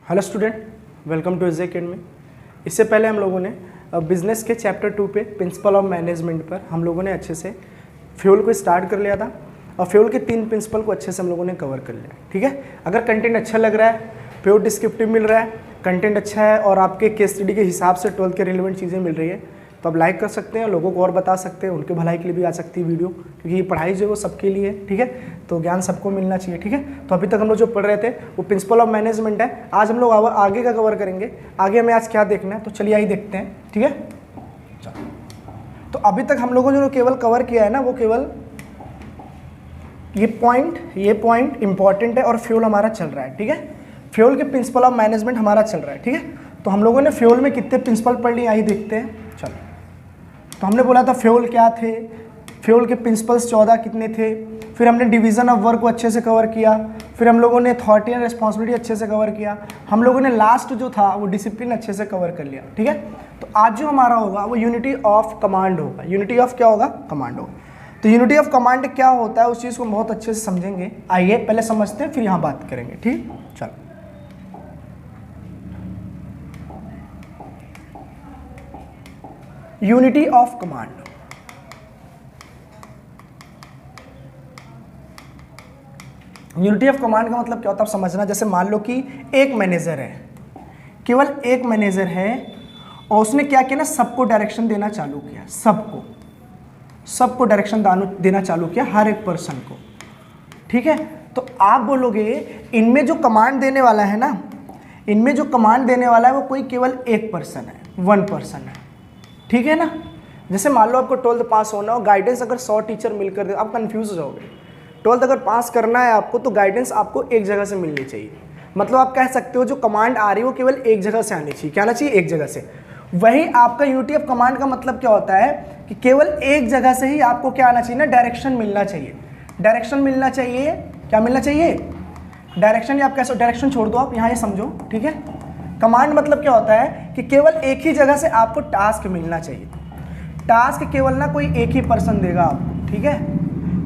Hello student, welcome to Edge Academy. इससे पहले हम लोगों ने बिजनेस के चैप्टर 2 पे प्रिंसिपल ऑफ मैनेजमेंट पर हम लोगों ने अच्छे से फ्यूल को स्टार्ट कर लिया था और फ्यूल के 3 प्रिंसिपल को अच्छे से हम लोगों ने कवर कर लिया। ठीक है, अगर कंटेंट अच्छा लग रहा है, प्योर डिस्क्रिप्टिव मिल रहा है, कंटेंट अच्छा है और आपके केस स्टडी के हिसाब से 12th के रिलेवेंट चीज़ें मिल रही है तो आप लाइक कर सकते हैं, लोगों को और बता सकते हैं, उनके भलाई के लिए भी आ सकती है वीडियो, क्योंकि ये पढ़ाई जो है वो सबके लिए है। ठीक है, तो ज्ञान सबको मिलना चाहिए। ठीक है, तो अभी तक हम लोग जो पढ़ रहे थे वो प्रिंसिपल ऑफ मैनेजमेंट है। आज हम लोग आगे का कवर करेंगे। आगे हमें आज क्या देखना है, तो चलिए आइए देखते हैं। ठीक है, तो अभी तक हम लोगों ने जो केवल कवर किया है ना, वो केवल ये पॉइंट इंपॉर्टेंट है और फ्यूल हमारा चल रहा है। ठीक है, फ्यूल के प्रिंसिपल ऑफ मैनेजमेंट हमारा चल रहा है। ठीक है, तो हम लोगों ने फ्यूल में कितने प्रिंसिपल पढ़ लिए आइए देखते हैं। चलो, तो हमने बोला था फ्यूल क्या थे, फ्यूल के प्रिंसिपल्स 14 कितने थे, फिर हमने डिवीज़न ऑफ वर्क को अच्छे से कवर किया, फिर हम लोगों ने अथॉरिटी एंड रिस्पॉन्सिबिलिटी अच्छे से कवर किया, हम लोगों ने लास्ट जो था वो डिसिप्लिन अच्छे से कवर कर लिया। ठीक है, तो आज जो हमारा होगा वो यूनिटी ऑफ कमांड होगा। यूनिटी ऑफ क्या होगा? कमांड होगा। तो यूनिटी ऑफ कमांड क्या होता है उस चीज़ को बहुत अच्छे से समझेंगे। आइए पहले समझते हैं, फिर यहाँ बात करेंगे। ठीक, चलो unity of command. Unity of command का मतलब क्या होता है आप समझना। जैसे मान लो कि एक मैनेजर है, केवल एक मैनेजर है और उसने क्या किया ना, सबको डायरेक्शन देना चालू किया, सबको डायरेक्शन देना चालू किया, हर एक पर्सन को। ठीक है, तो आप बोलोगे इनमें जो कमांड देने वाला है ना, इनमें जो कमांड देने वाला है वो कोई केवल एक पर्सन है, 1 पर्सन है। ठीक है ना, जैसे मान लो आपको 12th पास होना हो, गाइडेंस अगर 100 टीचर मिलकर दे, आप कंफ्यूज हो जाओगे। 12th अगर पास करना है आपको तो गाइडेंस आपको एक जगह से मिलनी चाहिए। मतलब आप कह सकते हो जो कमांड आ रही है वो केवल एक जगह से आनी चाहिए। क्या आना चाहिए? एक जगह से। वही आपका यूनिटी ऑफ कमांड का मतलब क्या होता है कि केवल एक जगह से ही आपको क्या आना चाहिए ना, डायरेक्शन मिलना चाहिए। डायरेक्शन मिलना चाहिए, क्या मिलना चाहिए? डायरेक्शन। या आप कैसे, डायरेक्शन छोड़ दो, आप यहाँ ये समझो। ठीक है, कमांड मतलब क्या होता है कि केवल एक ही जगह से आपको टास्क मिलना चाहिए। टास्क केवल ना कोई एक ही पर्सन देगा आपको। ठीक है,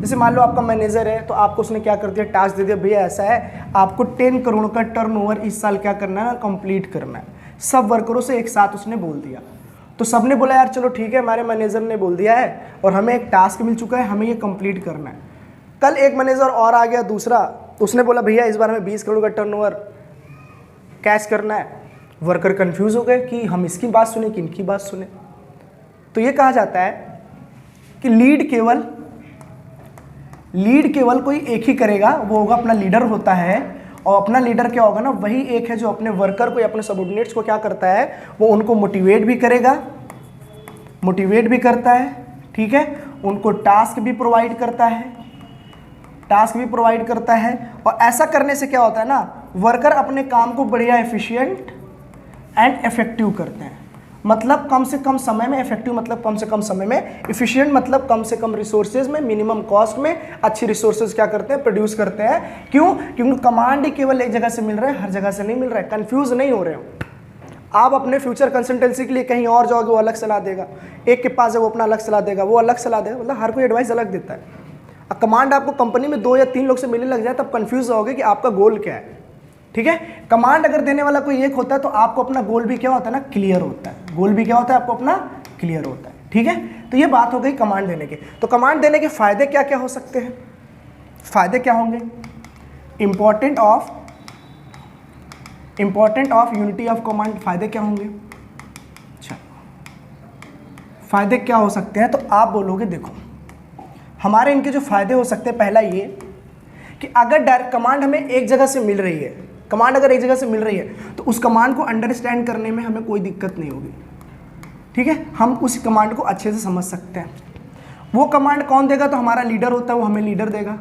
जैसे मान लो आपका मैनेजर है तो आपको उसने क्या कर दिया, टास्क दे दिया, भैया ऐसा है आपको 10 करोड़ का टर्नओवर इस साल क्या करना है ना, कंप्लीट करना है। सब वर्करों से एक साथ उसने बोल दिया, तो सबने बोला यार चलो ठीक है, हमारे मैनेजर ने बोल दिया है और हमें एक टास्क मिल चुका है, हमें ये कंप्लीट करना है। कल एक मैनेजर और आ गया दूसरा, तो उसने बोला भैया इस बार हमें 20 करोड़ का टर्नओवर कैश करना है। वर्कर कंफ्यूज हो गए कि हम इसकी बात सुने कि इनकी बात सुने। तो ये कहा जाता है कि लीड केवल कोई एक ही करेगा, वो होगा अपना लीडर होता है। और अपना लीडर क्या होगा ना, वही एक है जो अपने वर्कर को या अपने सबऑर्डिनेट्स को क्या करता है, वो उनको मोटिवेट भी करता है। ठीक है, उनको टास्क भी प्रोवाइड करता है। और ऐसा करने से क्या होता है ना, वर्कर अपने काम को बढ़िया एफिशिएंट एंड इफेक्टिव करते हैं। मतलब कम से कम समय में, इफेक्टिव मतलब कम से कम समय में, एफिशिएंट मतलब कम से कम रिसोर्सेज में, मिनिमम कॉस्ट में अच्छी रिसोर्सेज क्या करते हैं, प्रोड्यूस करते हैं। क्यों? क्योंकि कमांड ही केवल एक जगह से मिल रहा है, हर जगह से नहीं मिल रहा है। कंफ्यूज नहीं हो रहे हो आप। अपने फ्यूचर कंसल्टेंसी के लिए कहीं और जाओगे, वो अलग सलाह देगा। एक के पास है वो अपना अलग सलाह देगा, वो अलग सलाह देगा। मतलब हर कोई एडवाइस अलग देता है। अब कमांड आपको कंपनी में 2 या 3 लोग से मिलने लग जाए तब कंफ्यूज होगे कि आपका गोल क्या है। ठीक है, कमांड अगर देने वाला कोई एक होता है तो आपको अपना गोल भी क्या होता है ना, क्लियर होता है। गोल भी क्या होता है, आपको अपना क्लियर होता है। ठीक है, तो ये बात हो गई कमांड देने के। तो कमांड देने के फायदे क्या क्या हो सकते हैं? फायदे क्या होंगे? Important of unity of command, फायदे क्या होंगे? अच्छा, फायदे क्या हो सकते हैं? तो आप बोलोगे देखो हमारे इनके जो फायदे हो सकते हैं, पहला ये कि अगर डायरेक्ट कमांड हमें एक जगह से मिल रही है, कमांड अगर एक जगह से मिल रही है तो उस कमांड को अंडरस्टैंड करने में हमें कोई दिक्कत नहीं होगी। ठीक है, हम उस कमांड को अच्छे से समझ सकते हैं। वो कमांड कौन देगा? तो हमारा लीडर होता है, वो हमें लीडर देगा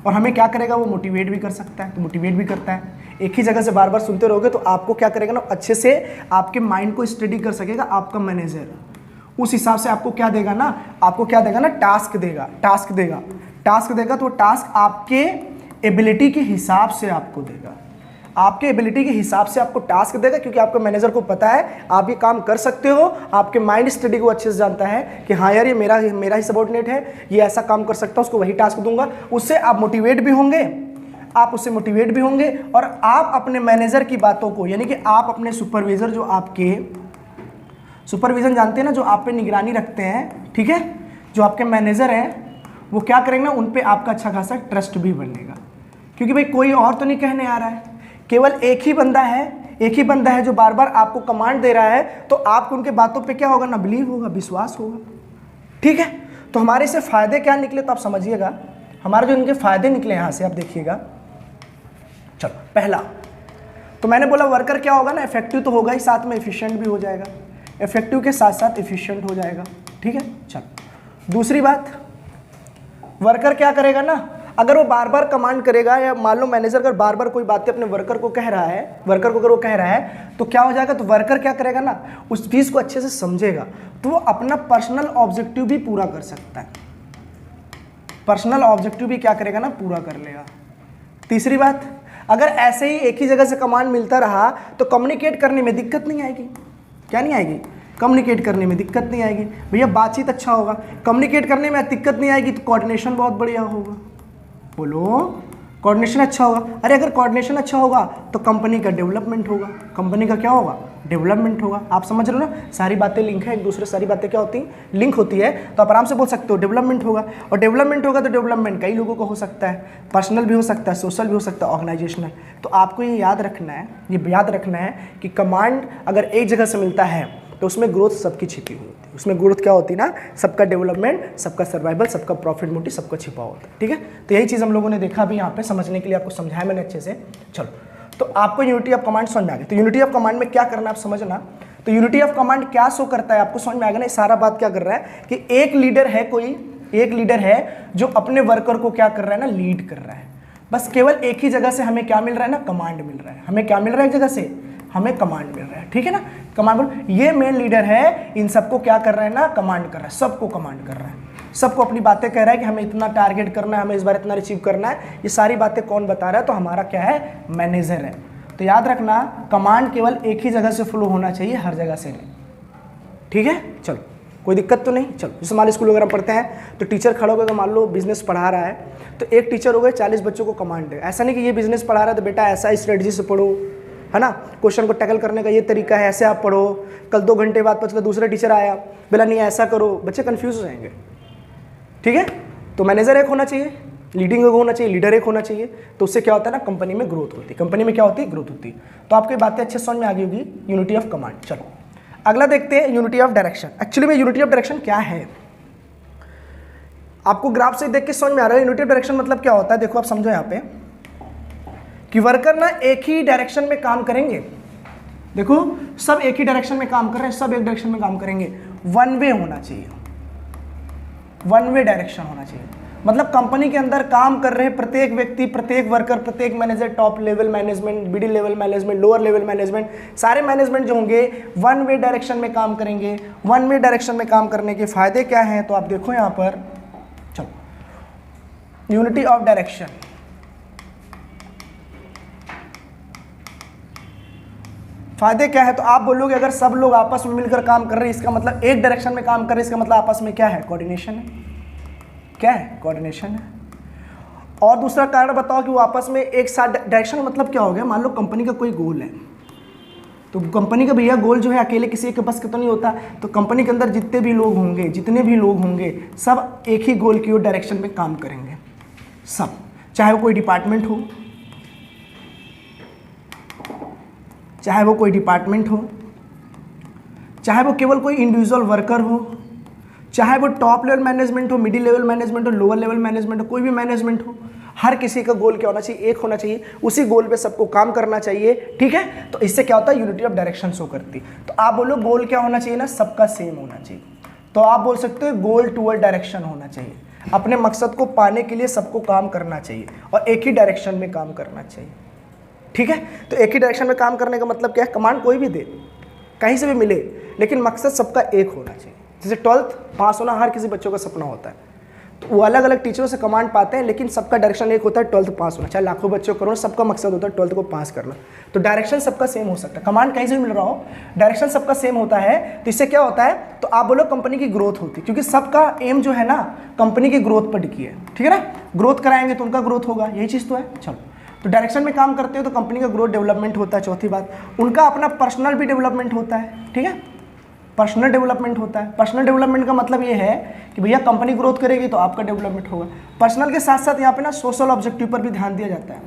और हमें क्या करेगा, वो मोटिवेट भी कर सकता है, तो मोटिवेट भी करता है। एक ही जगह से बार बार सुनते रहोगे तो आपको क्या करेगा ना, अच्छे से आपके माइंड को स्टडी कर सकेगा आपका मैनेजर। उस हिसाब से आपको क्या देगा ना, टास्क देगा। तो टास्क आपके एबिलिटी के हिसाब से आपको देगा, टास्क देगा, क्योंकि आपके मैनेजर को पता है आप ये काम कर सकते हो। आपके माइंड स्टडी को अच्छे से जानता है कि हाँ यार ये मेरा ही सबऑर्डिनेट है, ये ऐसा काम कर सकता है, उसको वही टास्क दूंगा। उससे आप मोटिवेट भी होंगे, आप उससे मोटिवेट भी होंगे और आप अपने मैनेजर की बातों को, यानी कि आप अपने सुपरवाइजर, जो आपके सुपरविजन जानते हैं ना, जो आप पे निगरानी रखते हैं, ठीक है, जो आपके मैनेजर हैं, वो क्या करेंगे ना, उन पे आपका अच्छा खासा ट्रस्ट भी बनेगा। क्योंकि भाई कोई और तो नहीं कहने आ रहा है, केवल एक ही बंदा है जो बार बार आपको कमांड दे रहा है, तो आपको उनके बातों पे क्या होगा ना, बिलीव होगा, विश्वास होगा। ठीक है, तो हमारे इससे फायदे क्या निकले तो आप समझिएगा। हमारे जो इनके फायदे निकले यहाँ से आप देखिएगा। चलो, पहला तो मैंने बोला वर्कर क्या होगा ना, इफेक्टिव तो होगा ही, साथ में एफिशिएंट भी हो जाएगा, इफेक्टिव के साथ साथ एफिशिएंट हो जाएगा। ठीक है, चलो दूसरी बात, वर्कर क्या करेगा ना, अगर वो बार बार कमांड करेगा, या मान लो मैनेजर अगर बार बार कोई बातें अपने वर्कर को कह रहा है, वर्कर को अगर वो कह रहा है तो क्या हो जाएगा, तो वर्कर क्या करेगा ना, उस चीज़ को अच्छे से समझेगा, तो वो अपना पर्सनल ऑब्जेक्टिव भी पूरा कर सकता है, पर्सनल ऑब्जेक्टिव भी क्या करेगा ना, पूरा कर लेगा। तीसरी बात, अगर ऐसे ही एक ही जगह से कमांड मिलता रहा तो कम्युनिकेट करने में दिक्कत नहीं आएगी। क्या नहीं आएगी? कम्युनिकेट करने में दिक्कत नहीं आएगी। भैया बातचीत अच्छा होगा, कम्युनिकेट करने में दिक्कत नहीं आएगी, तो कोऑर्डिनेशन बहुत बढ़िया होगा। बोलो, कोऑर्डिनेशन अच्छा होगा। अरे अगर कोऑर्डिनेशन अच्छा होगा तो कंपनी का डेवलपमेंट होगा, कंपनी का क्या होगा, डेवलपमेंट होगा। आप समझ रहे हो ना, सारी बातें लिंक है एक दूसरे, सारी बातें क्या होती हैं, लिंक होती है, तो आप आराम से बोल सकते हो डेवलपमेंट होगा। और डेवलपमेंट होगा तो डेवलपमेंट कई लोगों को हो सकता है, पर्सनल भी हो सकता है, सोशल भी हो सकता है, ऑर्गेनाइजेशनल। तो आपको ये याद रखना है, कि कमांड अगर एक जगह से मिलता है तो उसमें ग्रोथ सबकी छिपी हुई होती है, उसमें ग्रोथ क्या होती है ना, सबका डेवलपमेंट, सबका सर्वाइवल, सबका प्रॉफिट मोटिव, सबका छिपा होता है। ठीक है, तो यही चीज़ हम लोगों ने देखा अभी यहाँ पे, समझने के लिए आपको समझाया मैंने अच्छे से। चलो, तो आपको यूनिटी ऑफ कमांड समझ में आ गई। तो यूनिटी ऑफ कमांड में क्या करना है आप समझना। तो यूनिटी ऑफ कमांड क्या शो करता है आपको समझ में आ गया ना। सारा बात क्या कर रहा है कि एक लीडर है जो अपने वर्कर को क्या कर रहा है ना, लीड कर रहा है। बस केवल एक ही जगह से हमें क्या मिल रहा है ना, कमांड मिल रहा है। हमें क्या मिल रहा है, एक जगह से हमें कमांड मिल रहा है। ठीक है ना, कमांड, ये मेन लीडर है, इन सबको क्या कर रहा है ना, कमांड कर रहा है, सबको कमांड कर रहा है, सबको अपनी बातें कह रहा है कि हमें इतना टारगेट करना है, हमें इस बार इतना अचीव करना है। ये सारी बातें कौन बता रहा है, तो हमारा क्या है, मैनेजर है। तो याद रखना, कमांड केवल एक ही जगह से फ्लो होना चाहिए, हर जगह से नहीं। ठीक है, चलो कोई दिक्कत तो नहीं। चलो, जैसे हमारे स्कूल वगैरह पढ़ते हैं तो टीचर खड़ा होकर मान लो बिजनेस पढ़ा रहा है, तो एक टीचर हो गए 40 बच्चों को कमांड दे। ऐसा नहीं कि ये बिजनेस पढ़ा रहा है तो बेटा ऐसा स्ट्रेटजी से पढ़ो, है ना, क्वेश्चन को टैकल करने का ये तरीका है, ऐसे आप पढ़ो। कल 2 घंटे बाद पता चला दूसरा टीचर आया, बोला नहीं ऐसा करो, बच्चे कंफ्यूज हो जाएंगे। ठीक है, तो मैनेजर एक होना चाहिए, लीडिंग एक होना चाहिए, लीडर एक होना चाहिए। तो उससे क्या होता है ना, कंपनी में ग्रोथ होती है। कंपनी में क्या होती है, ग्रोथ होती है। तो आपको ये बातें अच्छे समझ में आ गई होगी, यूनिटी ऑफ कमांड। चलो अगला देखते हैं, यूनिटी ऑफ डायरेक्शन। एक्चुअली में यूनिटी ऑफ डायरेक्शन क्या है, आपको ग्राफ से देख के समझ में आ रहा है। यूनिटी ऑफ डायरेक्शन मतलब क्या होता है, देखो आप समझो यहाँ पे कि वर्कर ना एक ही डायरेक्शन में काम करेंगे। देखो सब एक ही डायरेक्शन में काम कर रहे हैं, सब एक डायरेक्शन में काम करेंगे। वन वे होना चाहिए, वन वे डायरेक्शन होना चाहिए। मतलब कंपनी के अंदर काम कर रहे प्रत्येक व्यक्ति, प्रत्येक वर्कर, प्रत्येक manager, top level management, middle level management, lower level management, सारे मैनेजमेंट जो होंगे वन वे डायरेक्शन में काम करेंगे। वन वे डायरेक्शन में काम करने के फायदे क्या हैं, तो आप देखो यहाँ पर, चलो यूनिटी ऑफ डायरेक्शन। फायदे क्या है, तो आप बोलोगे अगर सब लोग आपस में मिलकर काम कर रहे हैं, इसका मतलब एक डायरेक्शन में काम कर रहे हैं, इसका मतलब आपस में क्या है, कोऑर्डिनेशन है। क्या है, कोऑर्डिनेशन है। और दूसरा कारण बताओ कि वो आपस में एक साथ डायरेक्शन मतलब क्या हो गया, मान लो कंपनी का कोई गोल है, तो कंपनी का भैया गोल जो है अकेले किसी के बस का तो नहीं होता। तो कंपनी के अंदर जितने भी लोग होंगे सब एक ही गोल की ओर डायरेक्शन में काम करेंगे, सब, चाहे वो कोई डिपार्टमेंट हो, चाहे वो केवल कोई इंडिविजुअल वर्कर हो, चाहे वो टॉप लेवल मैनेजमेंट हो, मिडिल लेवल मैनेजमेंट हो, लोअर लेवल मैनेजमेंट हो, कोई भी मैनेजमेंट हो, हर किसी का गोल क्या होना चाहिए, एक होना चाहिए। उसी गोल पे सबको काम करना चाहिए। ठीक है, तो इससे क्या होता है, यूनिटी ऑफ डायरेक्शन शो करती। तो आप बोलो गोल क्या होना चाहिए ना, सबका सेम होना चाहिए। तो आप बोल सकते हो गोल टूवर्ड डायरेक्शन होना चाहिए। अपने मकसद को पाने के लिए सबको काम करना चाहिए और एक ही डायरेक्शन में काम करना चाहिए। ठीक है, तो एक ही डायरेक्शन में काम करने का मतलब क्या है, कमांड कोई भी दे, कहीं से भी मिले, लेकिन मकसद सबका एक होना चाहिए। जैसे 12th पास होना हर किसी बच्चों का सपना होता है, तो वो अलग अलग टीचरों से कमांड पाते हैं, लेकिन सबका डायरेक्शन एक होता है, 12th पास होना। चाहे लाखों बच्चों करोड़, सबका मकसद होता है 12th को पास करना। तो डायरेक्शन सबका सेम हो सकता है, कमांड कहीं से भी मिल रहा हो, डायरेक्शन सबका सेम होता है। तो इससे क्या होता है, तो आप बोलो कंपनी की ग्रोथ होती है, क्योंकि सबका एम जो है ना कंपनी की ग्रोथ पर टिकी है। ठीक है ना, ग्रोथ कराएंगे तो उनका ग्रोथ होगा, यही चीज़ तो है। चलो तो डायरेक्शन में काम करते हो तो कंपनी का ग्रोथ डेवलपमेंट होता है। चौथी बात, उनका अपना पर्सनल भी डेवलपमेंट होता है, ठीक है, पर्सनल डेवलपमेंट होता है। पर्सनल डेवलपमेंट का मतलब ये है कि भैया कंपनी ग्रोथ करेगी तो आपका डेवलपमेंट होगा। पर्सनल के साथ साथ यहाँ पे ना सोशल ऑब्जेक्टिव पर भी ध्यान दिया जाता है।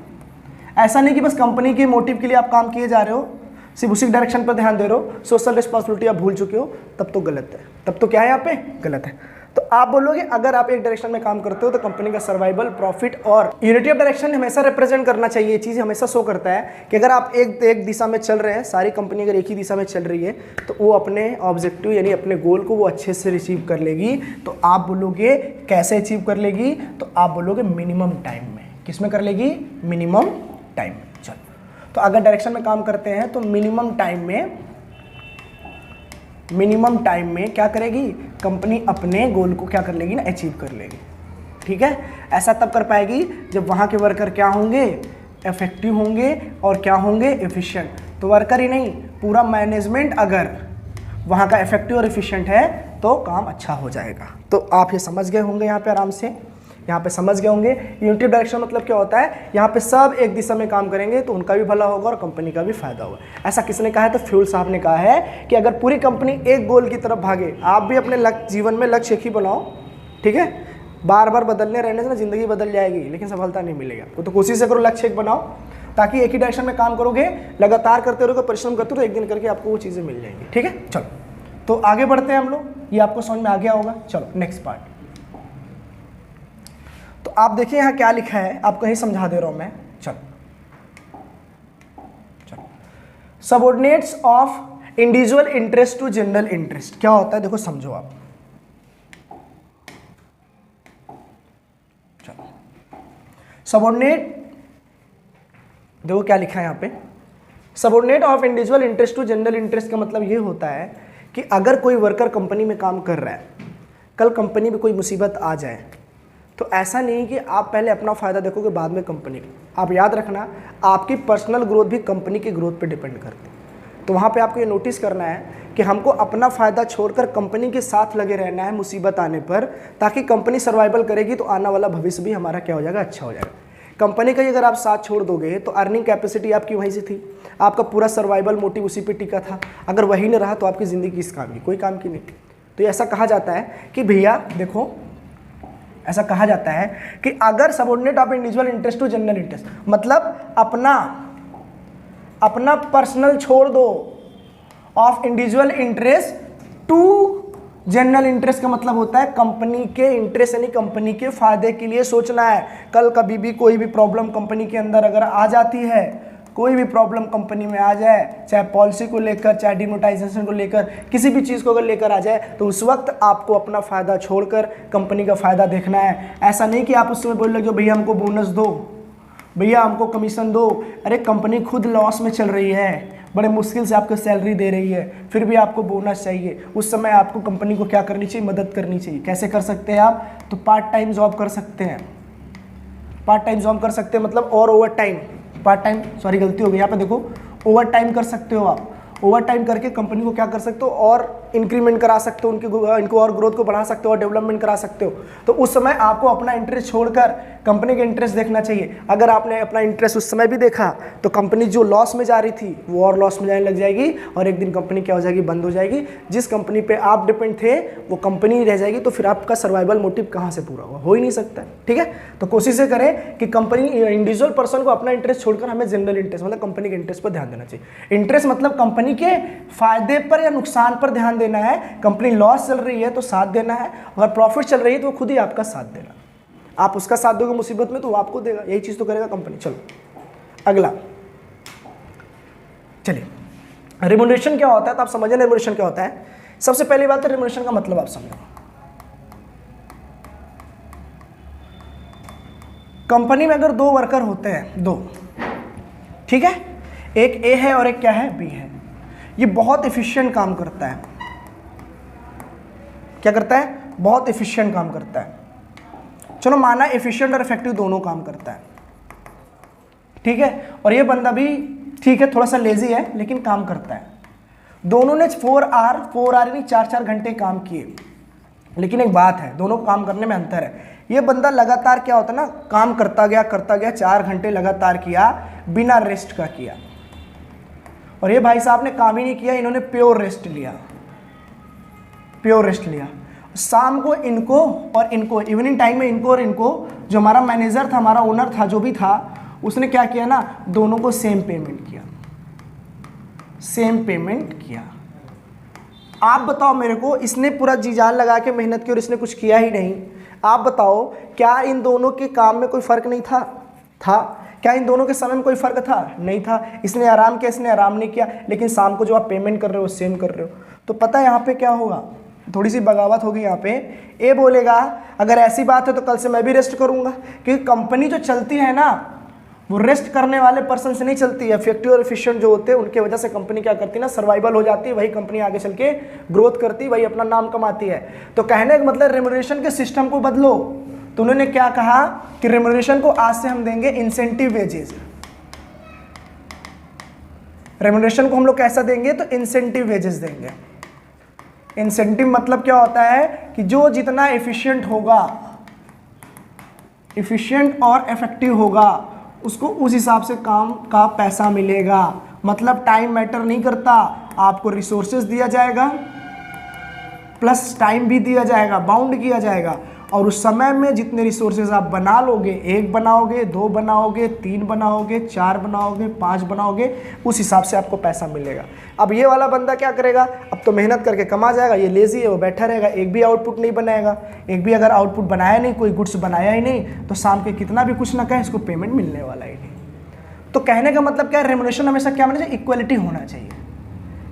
ऐसा नहीं कि बस कंपनी के मोटिव के लिए आप काम किए जा रहे हो, सिर्फ उसी डायरेक्शन पर ध्यान दे रहे हो, सोशल रिस्पॉन्सिबिलिटी आप भूल चुके हो, तब तो गलत है। तब तो क्या है यहाँ पे गलत है। तो आप बोलोगे अगर आप एक डायरेक्शन में काम करते हो तो कंपनी का सर्वाइवल, प्रॉफिट और यूनिटी ऑफ डायरेक्शन हमेशा रिप्रेजेंट करना चाहिए। ये चीज़ हमेशा शो करता है कि अगर आप एक दिशा में चल रहे हैं, सारी कंपनी अगर एक ही दिशा में चल रही है तो वो अपने ऑब्जेक्टिव यानी अपने गोल को वो अच्छे से अचीव कर लेगी। तो आप बोलोगे कैसे अचीव कर लेगी, तो आप बोलोगे मिनिमम टाइम में। किस में कर लेगी? मिनिमम टाइम में। चलो, तो अगर डायरेक्शन में काम करते हैं तो मिनिमम टाइम में क्या करेगी कंपनी? अपने गोल को क्या कर लेगी ना, अचीव कर लेगी। ठीक है, ऐसा तब कर पाएगी जब वहाँ के वर्कर क्या होंगे? इफेक्टिव होंगे और क्या होंगे? एफिशिएंट। तो वर्कर ही नहीं, पूरा मैनेजमेंट अगर वहाँ का इफेक्टिव और एफिशिएंट है तो काम अच्छा हो जाएगा। तो आप ये समझ गए होंगे यहाँ पे आराम से, यहाँ पे समझ गए होंगे। यूनिटी ऑफ डायरेक्शन मतलब क्या होता है? यहाँ पे सब एक दिशा में काम करेंगे तो उनका भी भला होगा और कंपनी का भी फायदा होगा। ऐसा किसने कहा है? तो फ्यूल साहब ने कहा है कि अगर पूरी कंपनी एक गोल की तरफ भागे, आप भी अपने जीवन में लक्ष्य एक ही बनाओ, ठीक है, बार बार बदलने रहने से ना ज़िंदगी बदल जाएगी लेकिन सफलता नहीं मिलेगी आपको। तो कोशिश करो लक्ष्य एक बनाओ, ताकि एक ही डायरेक्शन में काम करोगे, लगातार करते रहोगे, परिश्रम करते रहो, एक दिन करके आपको वो चीज़ें मिल जाएंगी। ठीक है, चलो तो आगे बढ़ते हैं हम लोग। ये आपको समझ में आ गया होगा। चलो नेक्स्ट पार्ट। तो आप देखिए यहाँ क्या लिखा है, आपको यही समझा दे रहा हूं मैं। चलो subordinates of individual interest to general interest क्या होता है? देखो समझो आप। चलो सबऑर्डिनेट, देखो क्या लिखा है यहाँ पे। Subordinate of individual interest to general interest का मतलब ये होता है कि अगर कोई वर्कर कंपनी में काम कर रहा है, कल कंपनी में कोई मुसीबत आ जाए तो ऐसा नहीं कि आप पहले अपना फ़ायदा देखोगे बाद में कंपनी का। आप याद रखना, आपकी पर्सनल ग्रोथ भी कंपनी की ग्रोथ पे डिपेंड करती है। तो वहाँ पे आपको ये नोटिस करना है कि हमको अपना फ़ायदा छोड़कर कंपनी के साथ लगे रहना है मुसीबत आने पर, ताकि कंपनी सर्वाइवल करेगी तो आने वाला भविष्य भी हमारा क्या हो जाएगा? अच्छा हो जाएगा। कंपनी का ही अगर आप साथ छोड़ दोगे तो अर्निंग कैपेसिटी आपकी वहीं से थी, आपका पूरा सर्वाइवल मोटिव उसी पे टिका था। अगर वही नहीं रहा तो आपकी ज़िंदगी किस काम की? कोई काम की नहीं। तो ऐसा कहा जाता है कि भैया देखो, ऐसा कहा जाता है कि अगर subordinate of individual interest to general interest मतलब अपना पर्सनल छोड़ दो, of individual interest to general interest का मतलब होता है कंपनी के इंटरेस्ट यानी कंपनी के फायदे के लिए सोचना है। कल कभी भी कोई भी प्रॉब्लम कंपनी के अंदर अगर आ जाती है, कोई भी प्रॉब्लम कंपनी में आ जाए, चाहे पॉलिसी को लेकर, चाहे डिमोनेटाइजेशन को लेकर, किसी भी चीज़ को अगर लेकर आ जाए, तो उस वक्त आपको अपना फ़ायदा छोड़कर कंपनी का फ़ायदा देखना है। ऐसा नहीं कि आप उस समय बोल लगे भैया हमको बोनस दो, भैया हमको कमीशन दो। अरे कंपनी खुद लॉस में चल रही है, बड़े मुश्किल से आपको सैलरी दे रही है, फिर भी आपको बोनस चाहिए। उस समय आपको कंपनी को क्या करनी चाहिए? मदद करनी चाहिए। कैसे कर सकते हैं आप? तो पार्ट टाइम जॉब कर सकते हैं। पार्ट टाइम जॉब कर सकते हैं मतलब और over time, part time, sorry गलती हो गई, यहाँ पे देखो ओवर टाइम कर सकते हो आप। ओवर टाइम करके कंपनी को क्या कर सकते हो? और इंक्रीमेंट करा सकते हो, इनको और ग्रोथ को बढ़ा सकते हो और डेवलपमेंट करा सकते हो। तो उस समय आपको अपना इंटरेस्ट छोड़कर कंपनी का इंटरेस्ट देखना चाहिए। अगर आपने अपना इंटरेस्ट उस समय भी देखा तो कंपनी जो लॉस में जा रही थी वो और लॉस में जाने लग जाएगी और एक दिन कंपनी क्या हो जाएगी? बंद हो जाएगी। जिस कंपनी पर आप डिपेंड थे वो कंपनी रह जाएगी, तो फिर आपका सर्वाइवल मोटिव कहाँ से पूरा होगा? हो ही नहीं सकता। ठीक है, तो कोशिश करें कि कंपनी इंडिविजुअल पर्सन को अपना इंटरेस्ट छोड़कर हमें जनरल इंटरेस्ट मतलब कंपनी के इंटरेस्ट पर ध्यान देना चाहिए। इंटरेस्ट मतलब कंपनी के फायदे पर या नुकसान पर ध्यान देना है। कंपनी लॉस चल रही है तो साथ देना है, अगर प्रॉफिट चल रही है तो खुद ही आपका साथ देना। आप उसका साथ दोगे मुसीबत में तो वो आपको देगा, यही चीज तो करेगा कंपनी। चलो अगला, चलिए रिम्यूनरेशन क्या होता है तो आप समझे रिम्यूनरेशन क्या होता है। सबसे पहली बात है रिम्यूनरेशन का मतलब आप समझो। कंपनी में अगर दो वर्कर होते हैं, दो, ठीक है, एक ए है और एक क्या है? बी है। ये बहुत एफिशिएंट काम करता है। क्या करता है? बहुत एफिशिएंट काम करता है। चलो माना एफिशिएंट और इफेक्टिव दोनों काम करता है, ठीक है, और ये बंदा भी ठीक है थोड़ा सा लेजी है लेकिन काम करता है। दोनों ने 4 आवर यानी 4 घंटे काम किए, लेकिन एक बात है, दोनों को काम करने में अंतर है। ये बंदा लगातार क्या होता है ना, काम करता गया 4 घंटे लगातार किया, बिना रेस्ट का किया। और ये भाई साहब ने काम ही नहीं किया, इन्होंने प्योर रेस्ट लिया, प्योर रेस्ट लिया। शाम को इनको और इनको, इवनिंग टाइम में इनको और इनको, जो हमारा मैनेजर था, हमारा ओनर था, जो भी था, उसने क्या किया ना, दोनों को सेम पेमेंट किया, सेम पेमेंट किया। आप बताओ मेरे को, इसने पूरा जी जान लगा के मेहनत की और इसने कुछ किया ही नहीं। आप बताओ क्या इन दोनों के काम में कोई फ़र्क नहीं था? था। क्या इन दोनों के समय में कोई फ़र्क था? नहीं था। इसने आराम किया, इसने आराम नहीं किया, लेकिन शाम को जो आप पेमेंट कर रहे हो सेम कर रहे हो। तो पता है यहाँ पे क्या होगा, थोड़ी सी बगावत होगी यहाँ पे। ए बोलेगा अगर ऐसी बात है तो कल से मैं भी रेस्ट करूँगा, क्योंकि कंपनी जो चलती है ना, वो रेस्ट करने वाले पर्सन से नहीं चलती है। इफेक्टिव और एफिशिएंट जो होते हैं उनके वजह से कंपनी क्या करती है ना, सर्वाइवल हो जाती है, वही कंपनी आगे चल के ग्रोथ करती है, वही अपना नाम कमाती है। तो कहने का मतलब रेम्यूनरेशन के सिस्टम को बदलो। तो उन्होंने क्या कहा कि रेम्यूनरेशन को आज से हम देंगे इंसेंटिव वेजेस। रेम्यूनरेशन को हम लोग कैसा देंगे, तो इंसेंटिव वेजेस देंगे। इंसेंटिव मतलब क्या होता है कि जो जितना एफिशिएंट होगा, एफिशिएंट और इफेक्टिव होगा, उसको उस हिसाब से काम का पैसा मिलेगा। मतलब टाइम मैटर नहीं करता, आपको रिसोर्सेज दिया जाएगा प्लस टाइम भी दिया जाएगा, बाउंड किया जाएगा। और उस समय में जितने रिसोर्सेज आप बना लोगे, 1 बनाओगे, 2 बनाओगे, 3 बनाओगे, 4 बनाओगे, 5 बनाओगे, उस हिसाब से आपको पैसा मिलेगा। अब ये वाला बंदा क्या करेगा, अब तो मेहनत करके कमा जाएगा, ये लेजी है, वो बैठा रहेगा, एक भी आउटपुट नहीं बनाएगा। एक भी अगर आउटपुट बनाया नहीं, कोई गुड्स बनाया ही नहीं, तो शाम के कितना भी कुछ ना कहे, इसको पेमेंट मिलने वाला ही नहीं। तो कहने का मतलब क्या है, रेम्यूनरेशन हमेशा क्या होना चाहिए, इक्वलिटी होना चाहिए।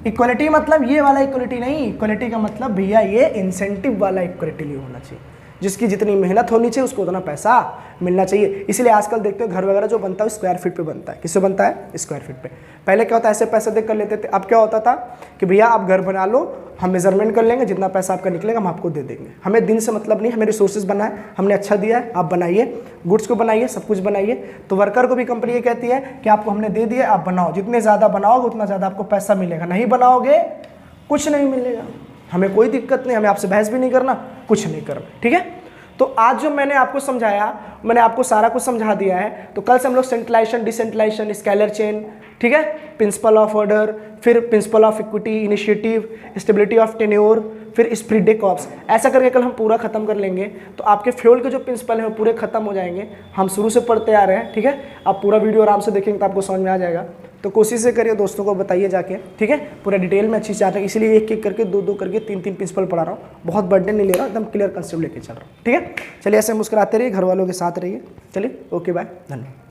इक्वलिटी मतलब ये वाला इक्वलिटी नहीं, इक्वलिटी का मतलब भैया ये इंसेंटिव वाला इक्वलिटी होना चाहिए, जिसकी जितनी मेहनत होनी चाहिए उसको उतना पैसा मिलना चाहिए। इसलिए आजकल देखते हो घर वगैरह जो बनता है स्क्वायर फीट पे बनता है। किससे बनता है, स्क्वायर फीट पे। पहले क्या होता है, ऐसे पैसे देख कर लेते थे। अब क्या होता था कि भैया आप घर बना लो, हम मेजरमेंट कर लेंगे, जितना पैसा आपका निकलेगा हम आपको दे देंगे। हमें दिन से मतलब नहीं, हमें रिसोर्सेज बनाए, हमने अच्छा दिया है, आप बनाइए, गुड्स को बनाइए, सब कुछ बनाइए। तो वर्कर को भी कंपनी ये कहती है कि आपको हमने दे दिया, आप बनाओ, जितने ज़्यादा बनाओगे उतना ज़्यादा आपको पैसा मिलेगा, नहीं बनाओगे कुछ नहीं मिलेगा। हमें कोई दिक्कत नहीं, हमें आपसे बहस भी नहीं करना, कुछ नहीं करना, ठीक है। तो आज जो मैंने आपको समझाया, मैंने आपको सारा कुछ समझा दिया है। तो कल से हम लोग सेंट्रलाइजेशन, डिसेंट्रलाइजेशन, स्केलर चेन, ठीक है, प्रिंसिपल ऑफ ऑर्डर, फिर principle of equity, initiative, stability of tenure, फिर स्प्रिट डे कॉप्स, ऐसा करके कल हम पूरा खत्म कर लेंगे। तो आपके फ्यूल के जो प्रिंसिपल हैं वो पूरे खत्म हो जाएंगे। हम शुरू से पढ़ते आ रहे हैं, ठीक है। आप पूरा वीडियो आराम से देखेंगे तो आपको समझ में आ जाएगा। तो कोशिश से करिए, दोस्तों को बताइए जाके, ठीक है, पूरा डिटेल में अच्छी से आता है। इसीलिए एक एक करके 2-2 करके 3-3 प्रिंसिपल पढ़ा रहा हूँ, बहुत बर्डन नहीं ले रहा, एकदम क्लियर कंसेप्ट लेके चल रहा हूँ, ठीक है। चलिए ऐसे मुस्कुराते रहिए, घर वालों के साथ रहिए। चलिए, ओके, बाय, धन्यवाद।